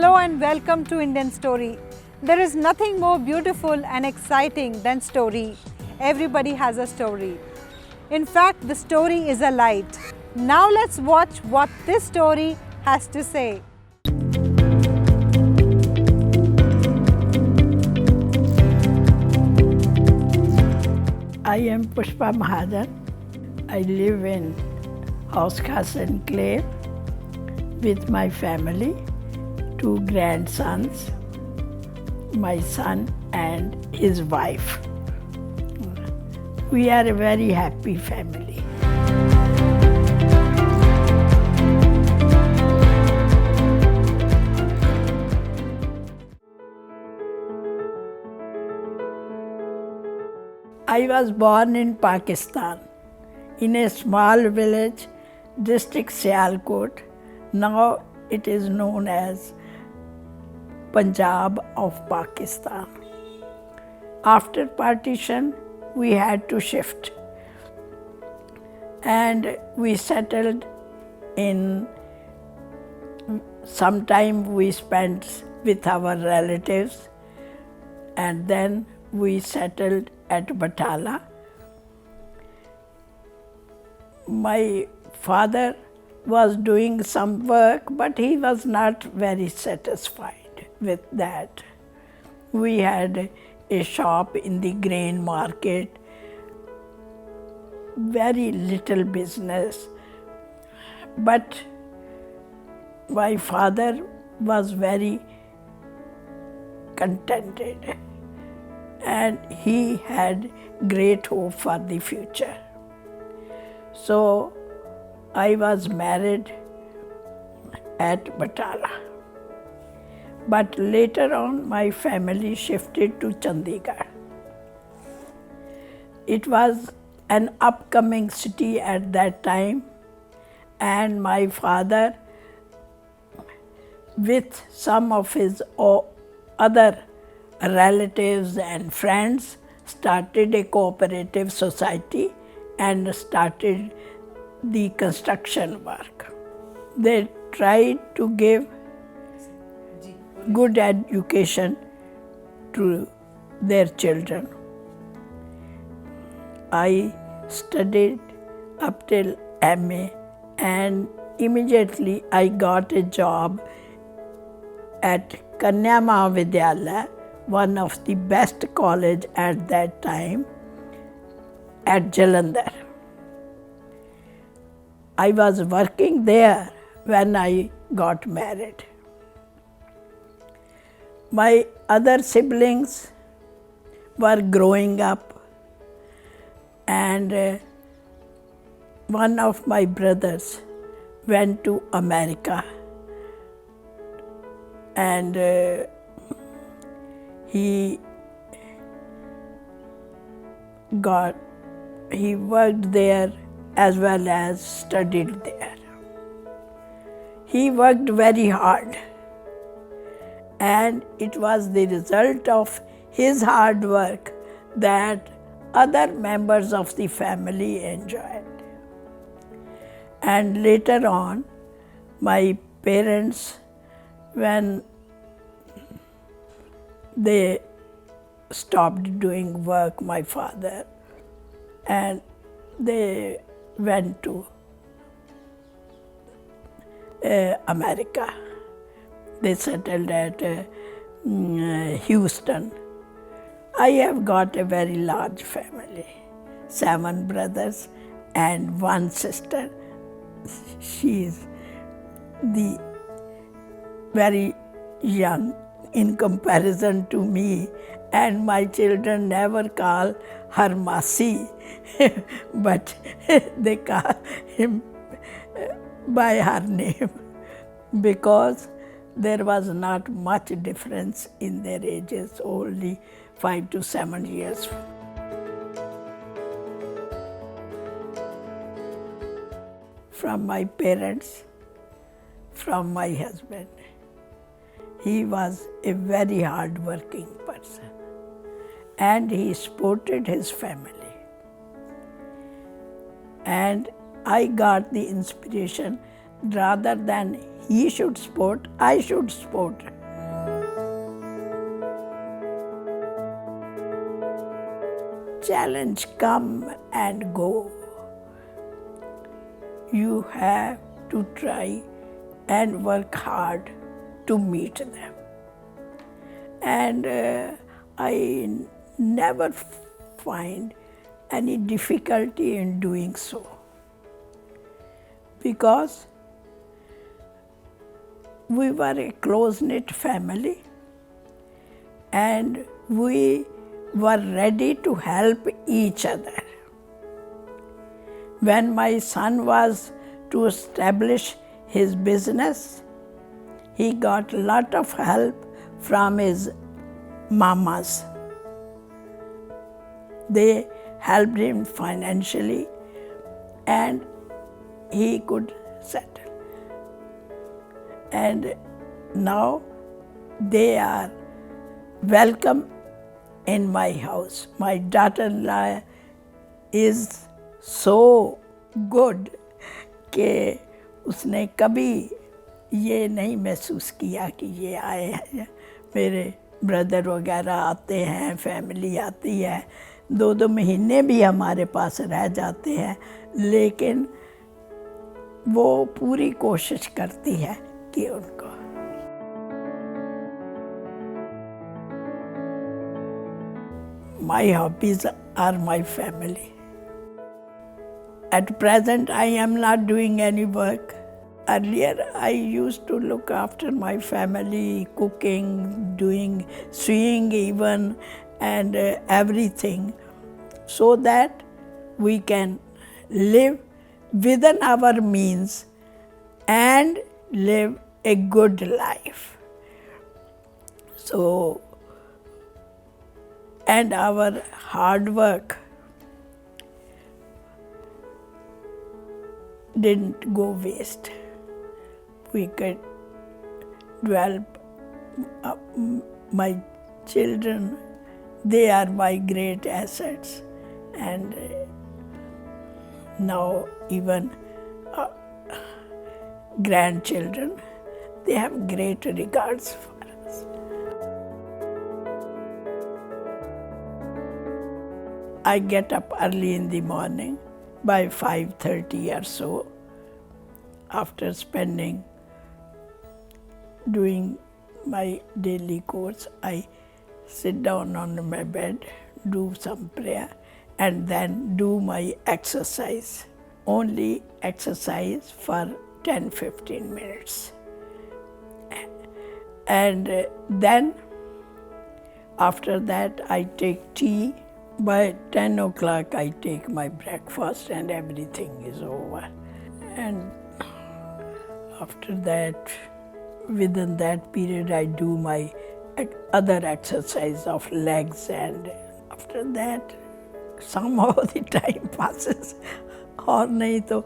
Hello and welcome to Indian Story. There is nothing more beautiful and exciting than story. Everybody has a story. In fact, the story is a light. Now let's watch what this story has to say. I am Pushpa Mahajan. I live in House Khas Enclave with my family, 2 grandsons, my son and his wife. We are a very happy family. I was born in Pakistan, in a small village, district Sialkot. Now it is known as Punjab of Pakistan. After partition, we had to shift. And we settled in, some time we spent with our relatives, and then we settled at Batala. My father was doing some work, but he was not very satisfied with that. We had a shop in the grain market, very little business, but my father was very contented and he had great hope for the future. So I was married at Batala. But later on, my family shifted to Chandigarh. It was an upcoming city at that time, and my father, with some of his other relatives and friends, started a cooperative society and started the construction work. They tried to give good education to their children. I studied up till MA and immediately I got a job at Kanya Mahavidyalaya, one of the best college at that time, at Jalandhar. I was working there when I got married. My other siblings were growing up, and one of my brothers went to America, and he worked there as well as studied there. He worked very hard, and it was the result of his hard work that other members of the family enjoyed. And later on, my parents, when they stopped doing work, my father, and they went to America. They settled at Houston. I have got a very large family, 7 brothers and 1 sister. She is the very young in comparison to me, and my children never call her Masi, but they call him by her name because there was not much difference in their ages, only 5 to 7 years. From my parents, from my husband. He was a very hard-working person, and he supported his family. And I got the inspiration rather than he should sport, I should sport. Challenge come and go. You have to try and work hard to meet them. And I never find any difficulty in doing so, because we were a close-knit family and we were ready to help each other. When my son was to establish his business, he got a lot of help from his mamas. They helped him financially and he could settle. And now they are welcome in my house. My daughter-in-law is so good कि उसने कभी ये नहीं महसूस किया कि ये आए हैं, मेरे ब्रदर वगैरह आते हैं, फैमिली आती है, 2-2 महीने भी हमारे पास रह जाते हैं, लेकिन वो पूरी कोशिश करती है कि उनको My hobbies are my family. At present, I am not doing any work. Earlier, I used to look after my family, cooking, doing sewing even, and everything, so that we can live within our means and live a good life. So, and our hard work didn't go waste. We could develop my children. They are my great assets, and now even grandchildren, they have great regards for us. I get up early in the morning by 5:30 or so. After doing my daily course, I sit down on my bed, do some prayer, and then do my exercise. Only exercise for 10-15 minutes. And then after that I take tea. By 10 o'clock I take my breakfast and everything is over. And after that, within that period I do my other exercise of legs, and after that somehow the time passes. और नहीं तो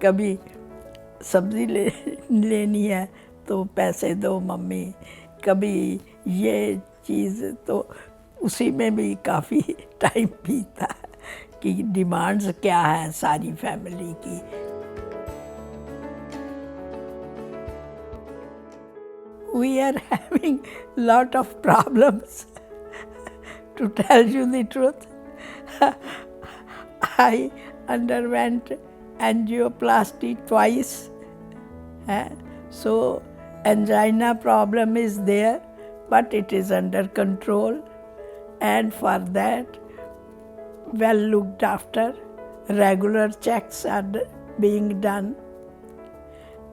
कभी सब्जी लेनी है तो पैसे दो मम्मी, कभी ये चीज़, तो उसी में भी काफ़ी टाइम बीता कि डिमांड्स क्या है सारी फैमिली की. We are having lot of problems. To tell you the truth, I underwent angioplasty twice. So angina problem is there, but it is under control. And for that, well looked after, regular checks are being done.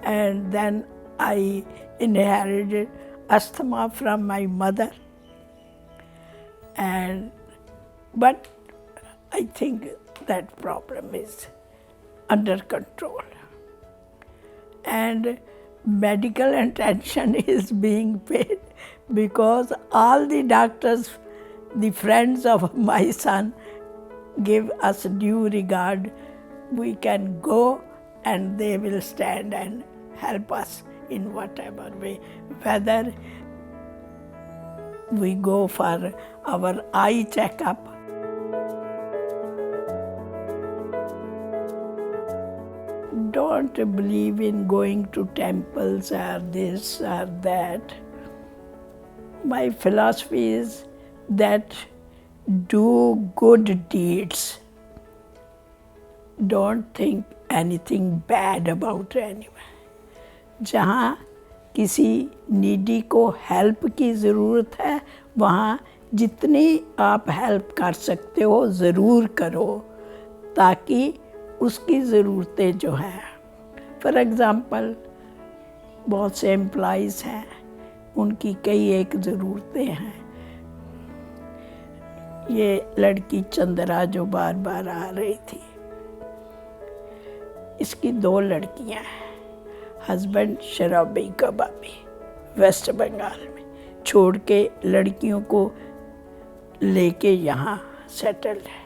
And then I inherited asthma from my mother. But I think that problem is under control. And medical attention is being paid because all the doctors, the friends of my son, give us due regard. We can go and they will stand and help us in whatever way. Whether we go for our eye checkup, don't believe in going to temples or this or that. My philosophy is that do good deeds. Don't think anything bad about anyone. जहाँ किसी needy को help की ज़रूरत है, वहाँ जितनी आप help कर सकते हो ज़रूर करो, ताकि उसकी ज़रूरतें जो हैं, फॉर एग्ज़ाम्पल बहुत से एम्प्लॉइज़ हैं, उनकी कई एक ज़रूरतें हैं. ये लड़की चंद्रा जो बार बार आ रही थी, इसकी 2 लड़कियां हैं. हस्बैंड शराबी कबाबी वेस्ट बंगाल में छोड़ के लड़कियों को लेके यहाँ सेटल्ड है.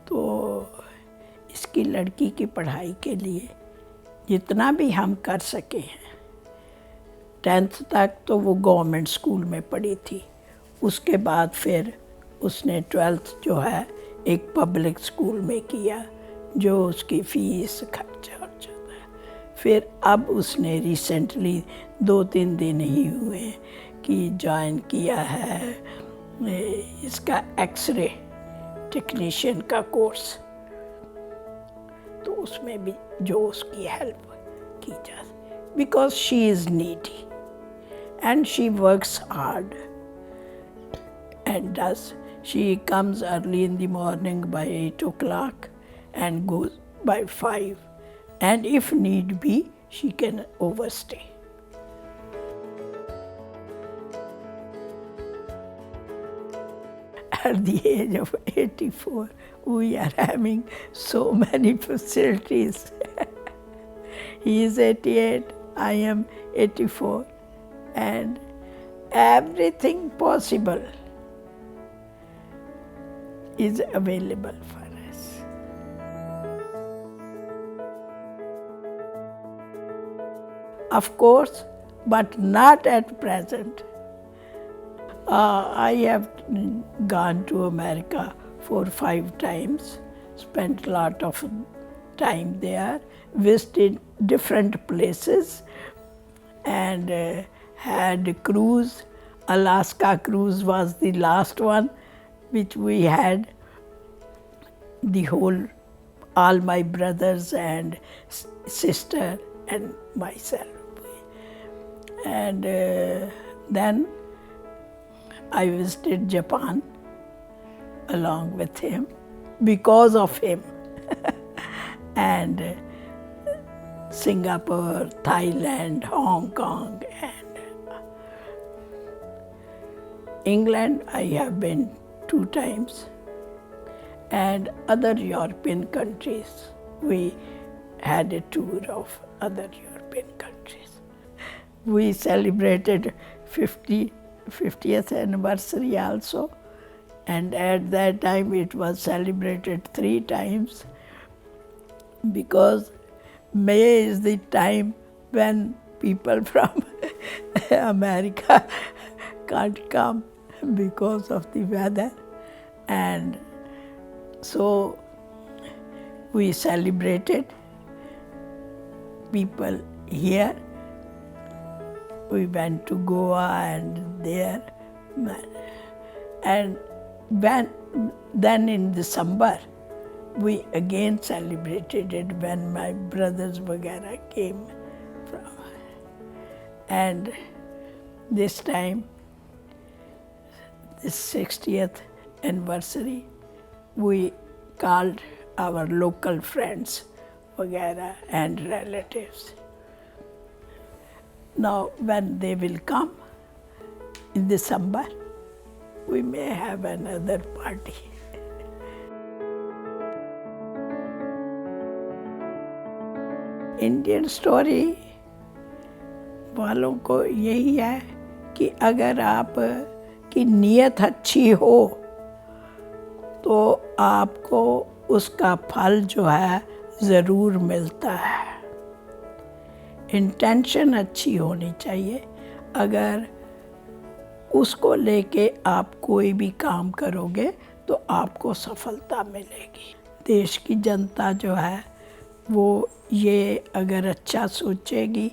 तो इसकी लड़की की पढ़ाई के लिए जितना भी हम कर सके हैं, 10th तक तो वो गवर्नमेंट स्कूल में पढ़ी थी. उसके बाद फिर उसने 12th जो है एक पब्लिक स्कूल में किया, जो उसकी फ़ीस खर्चा हो जाता है. फिर अब उसने रिसेंटली 2-3 दिन ही हुए कि ज्वाइन किया है इसका एक्सरे टेक्नीशियन का कोर्स. तो उसमें भी जो उसकी हेल्प की जा, because she is needy and she works hard and does. She comes early in the morning by 8 o'clock and goes by 5. And if need be, she can overstay. At the age of 84, we are having so many facilities. He is 88, I am 84, and everything possible is available for us. Of course, but not at present. I have gone to America 4 or 5 times, spent a lot of time there, visited different places, and had a cruise. Alaska cruise was the last one, which we had, all my brothers and sister and myself. And then I visited Japan along with him, because of him. And Singapore, Thailand, Hong Kong, and England I have been 2 times, and other European countries. We had a tour of other European countries. We celebrated 50th anniversary also, and at that time it was celebrated 3 times, because May is the time when people from America can't come because of the weather, and so we celebrated people here. We went to Goa and there, and then in December we again celebrated it when my brothers vagara came from, and this time, the 60th anniversary, we called our local friends, vagara, and relatives. Now, when they will come in December, we may have another party. Indian story वालों को यही है कि अगर आप की नीयत अच्छी हो तो आपको उसका फल जो है ज़रूर मिलता है. इंटेंशन अच्छी होनी चाहिए. अगर उसको लेके आप कोई भी काम करोगे तो आपको सफलता मिलेगी. देश की जनता जो है वो ये अगर अच्छा सोचेगी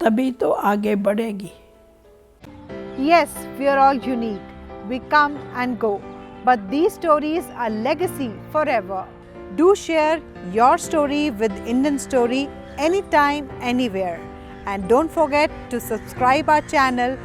तभी तो आगे बढ़ेगी. Yes, we are all unique. We come and go. But these stories are legacy forever. Do share your story with Indian Story anytime, anywhere. And don't forget to subscribe our channel